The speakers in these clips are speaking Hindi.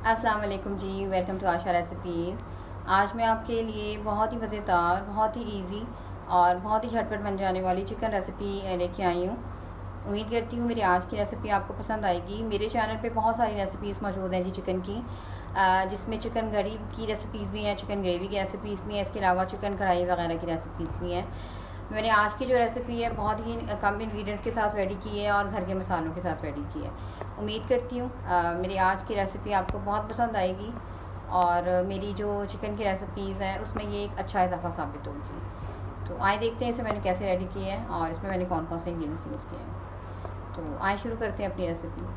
अस्सलाम वालेकुम जी, वेलकम टू आशा रेसिपीज़। आज मैं आपके लिए बहुत ही मज़ेदार, बहुत ही इजी और बहुत ही झटपट बन जाने वाली चिकन रेसिपी लेके आई हूँ। उम्मीद करती हूँ मेरी आज की रेसिपी आपको पसंद आएगी। मेरे चैनल पे बहुत सारी रेसिपीज़ मौजूद हैं जी चिकन की, जिसमें चिकन करी की रेसिपीज़ भी हैं, चिकन ग्रेवी की रेसिपीज़ भी हैं, इसके अलावा चिकन कढ़ाई वगैरह की रेसिपीज़ भी हैं। मैंने आज की जो रेसिपी है बहुत ही कम इंग्रेडिएंट के साथ रेडी की है और घर के मसालों के साथ रेडी की है। उम्मीद करती हूँ मेरी आज की रेसिपी आपको बहुत पसंद आएगी और मेरी जो चिकन की रेसिपीज़ हैं उसमें ये एक अच्छा इजाफा साबित होगी। तो आए देखते हैं इसे मैंने कैसे रेडी किया है और इसमें मैंने कौन कौन से इंग्रेडिएंट्स यूज़ किए हैं। तो आए शुरू करते हैं अपनी रेसिपी।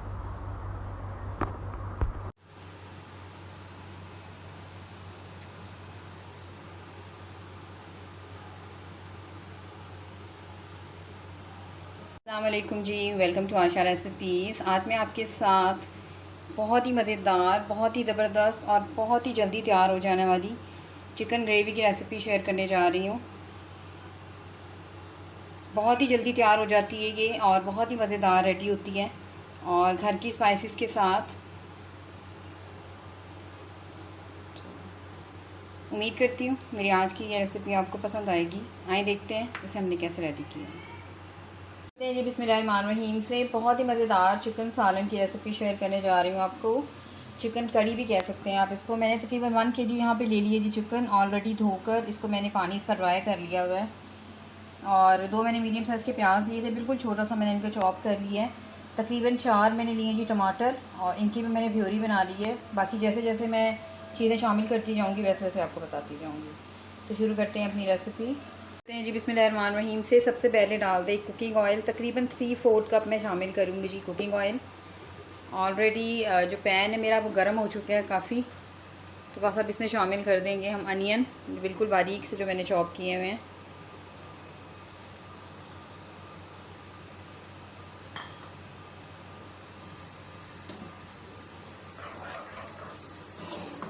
अस्सलाम वालेकुम जी, वेलकम टू आशा रेसिपीज़। आज मैं आपके साथ बहुत ही मज़ेदार, बहुत ही ज़बरदस्त और बहुत ही जल्दी तैयार हो जाने वाली चिकन ग्रेवी की रेसिपी शेयर करने जा रही हूँ। बहुत ही जल्दी तैयार हो जाती है ये और बहुत ही मज़ेदार रेडी होती है और घर की स्पाइसेस के साथ। उम्मीद करती हूँ मेरी आज की ये रेसिपी आपको पसंद आएगी। आइए देखते हैं इसे हमने कैसे रेडी किया है। जी बिस्मिल्लाहिर्रहमानिर्रहीम से बहुत ही मज़ेदार चिकन सालन की रेसिपी शेयर करने जा रही हूँ आपको। चिकन कड़ी भी कह सकते हैं आप इसको। मैंने तकरीबन 1 kg यहाँ पे ले लिया जी चिकन, ऑलरेडी धोकर इसको मैंने पानी इसका ड्राई कर लिया हुआ है। और 2 मैंने मीडियम साइज़ के प्याज लिए थे, बिल्कुल छोटा सा मैंने इनको चॉप कर लिया है। तकरीबन 4 मैंने लिए जी टमाटर और इनकी भी मैंने प्यूरी बना ली है। बाकी जैसे जैसे मैं चीज़ें शामिल करती जाऊँगी वैसे वैसे आपको बताती जाऊँगी। तो शुरू करते हैं अपनी रेसिपी जी बिस्मिल्लाहिर्रहमानिर्रहीम से। सबसे पहले डाल दें कुकिंग ऑयल, तकरीबन 3/4 कप मैं शामिल करूँगी जी कुकिंग ऑयल। ऑलरेडी जो पैन है मेरा वो गर्म हो चुका है काफ़ी। तो बस अब इसमें शामिल कर देंगे हम अनियन, बिल्कुल बारीक से जो मैंने चॉप किए हुए हैं।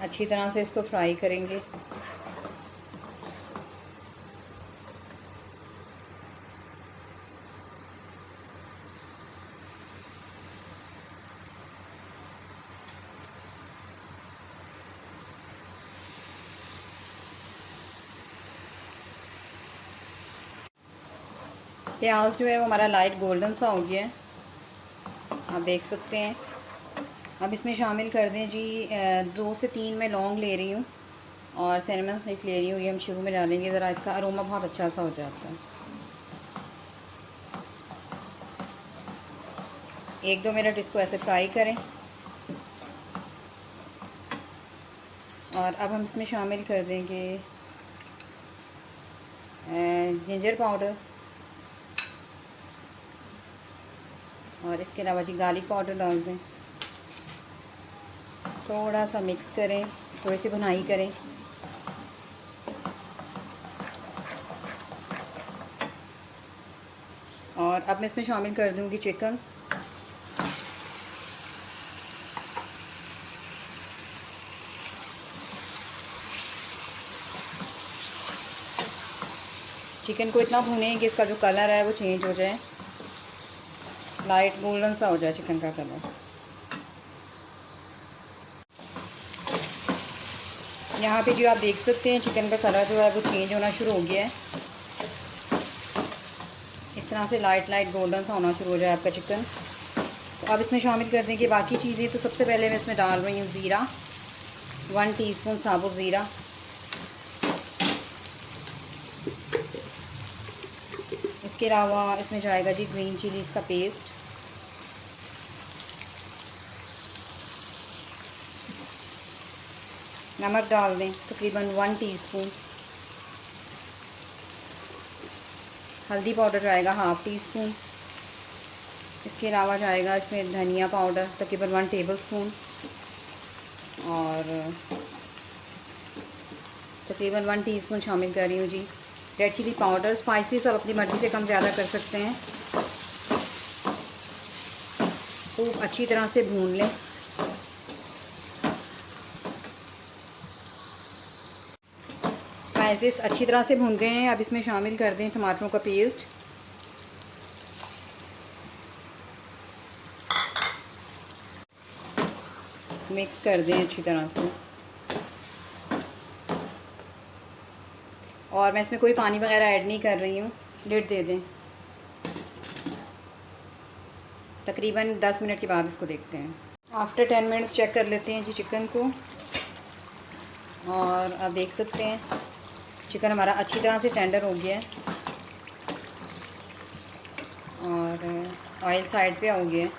अच्छी तरह से इसको फ्राई करेंगे। प्याज जो है वो हमारा लाइट गोल्डन सा हो गया है, आप देख सकते हैं। अब इसमें शामिल कर दें जी 2 से 3 मैं लौंग ले रही हूँ और सिनेमन स्टिक ले रही हूँ। ये हम शुरू में डालेंगे, ज़रा इसका अरोमा बहुत अच्छा सा हो जाता है। 1-2 मिनट इसको ऐसे फ्राई करें। और अब हम इसमें शामिल कर देंगे जिंजर पाउडर और इसके अलावा जी गार्लिक पाउडर डाल दें। थोड़ा सा मिक्स करें, थोड़ी सी भुनाई करें। और अब मैं इसमें शामिल कर दूंगी चिकन। चिकन को इतना भूनें कि इसका जो कलर है वो चेंज हो जाए, लाइट गोल्डन सा हो जाए चिकन का कलर। यहाँ पे जो आप देख सकते हैं चिकन का कलर जो है वो चेंज होना शुरू हो गया है। इस तरह से लाइट गोल्डन सा होना शुरू हो जाए आपका चिकन। तो अब इसमें शामिल कर देंगे बाकी चीज़ें। तो सबसे पहले मैं इसमें डाल रही हूँ ज़ीरा, 1 टीस्पून साबुत ज़ीरा। इसके अलावा इसमें जाएगा जी ग्रीन चिलीज़ का पेस्ट, नमक डाल दें तकरीबन 1 टीस्पून, हल्दी पाउडर जाएगा 1/2 टीस्पून। इसके अलावा जाएगा इसमें धनिया पाउडर तकरीबन 1 टेबलस्पून और तकरीबन 1 टीस्पून शामिल कर रही हूँ जी रेड चिली पाउडर। स्पाइसेस आप अपनी मर्ज़ी से कम ज़्यादा कर सकते हैं। खूब अच्छी तरह से भून लें। स्पाइसेस अच्छी तरह से भून गए हैं। अब इसमें शामिल कर दें टमाटरों का पेस्ट। मिक्स कर दें अच्छी तरह से। और मैं इसमें कोई पानी वगैरह ऐड नहीं कर रही हूँ। लिड दे दें। तकरीबन 10 मिनट के बाद इसको देखते हैं। आफ्टर 10 मिनट्स चेक कर लेते हैं जी चिकन को। और आप देख सकते हैं चिकन हमारा अच्छी तरह से टेंडर हो गया है और ऑयल साइड पे हो गया है।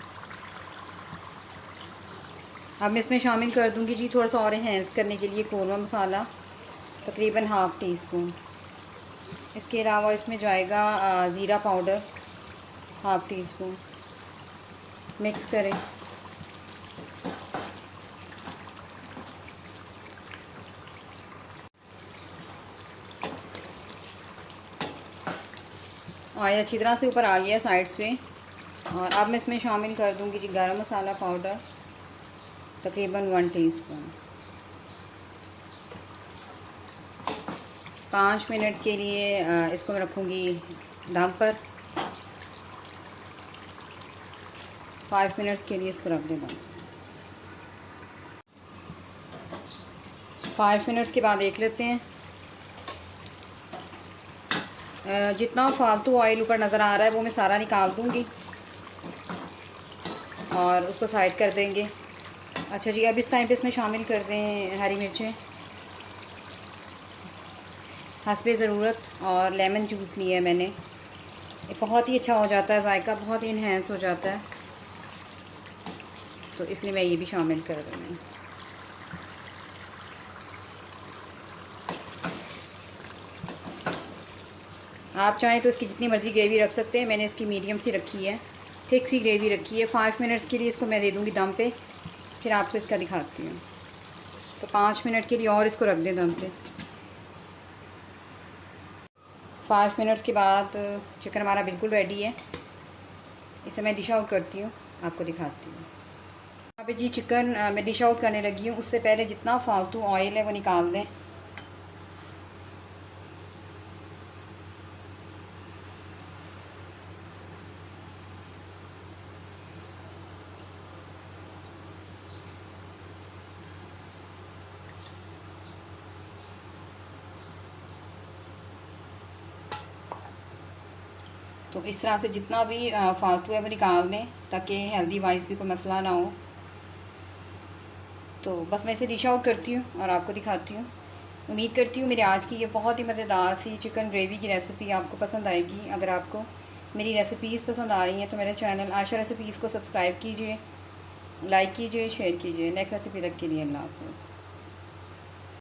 अब मैं इसमें शामिल कर दूंगी जी थोड़ा सा और एनहेंस करने के लिए कोरमा मसाला, तकरीबन ½ टीस्पून। इसके अलावा इसमें जाएगा ज़ीरा पाउडर ½ टीस्पून। मिक्स करें। ऑयल अच्छी तरह से ऊपर आ गया साइड्स पे। और अब मैं इसमें शामिल कर दूंगी जी गरम मसाला पाउडर, तकरीबन 1 टीस्पून। 5 मिनट के लिए इसको मैं रखूँगी दम पर। 5 मिनट्स के लिए इसको रख दें दम। 5 मिनट्स के बाद देख लेते हैं। जितना फालतू ऑयल ऊपर नज़र आ रहा है वो मैं सारा निकाल दूँगी और उसको साइड कर देंगे। अच्छा जी, अब इस टाइम पे इसमें शामिल कर दें हरी मिर्चें हस्बे ज़रूरत, और लेमन जूस लिया है मैंने। ये बहुत ही अच्छा हो जाता है, जायका बहुत ही इन्हेंस हो जाता है, तो इसलिए मैं ये भी शामिल कर दूँगी। आप चाहें तो इसकी जितनी मर्ज़ी ग्रेवी रख सकते हैं। मैंने इसकी मीडियम सी रखी है, थिक सी ग्रेवी रखी है। 5 मिनट्स के लिए इसको मैं दे दूँगी दम पे, फिर आपको इसका दिखाती हूँ। तो 5 मिनट के लिए और इसको रख दें दम पे। 5 मिनट्स के बाद चिकन हमारा बिल्कुल रेडी है। इसे मैं डिश आउट करती हूँ, आपको दिखाती हूँ। अभी जी चिकन मैं डिश आउट करने लगी हूँ। उससे पहले जितना फालतू ऑयल है वो निकाल दें। तो इस तरह से जितना भी फालतू है वो निकाल दें, ताकि हेल्दी वाइज भी कोई मसला ना हो। तो बस मैं इसे डिश आउट करती हूँ और आपको दिखाती हूँ। उम्मीद करती हूँ मेरी आज की ये बहुत ही मज़ेदार सी चिकन ग्रेवी की रेसिपी आपको पसंद आएगी। अगर आपको मेरी रेसिपीज़ पसंद आ रही हैं तो मेरे चैनल आशा रेसिपीज़ को सब्सक्राइब कीजिए, लाइक कीजिए, शेयर कीजिए। नेक्स्ट रेसिपी तक के लिए अल्लाह हाफ़िज़।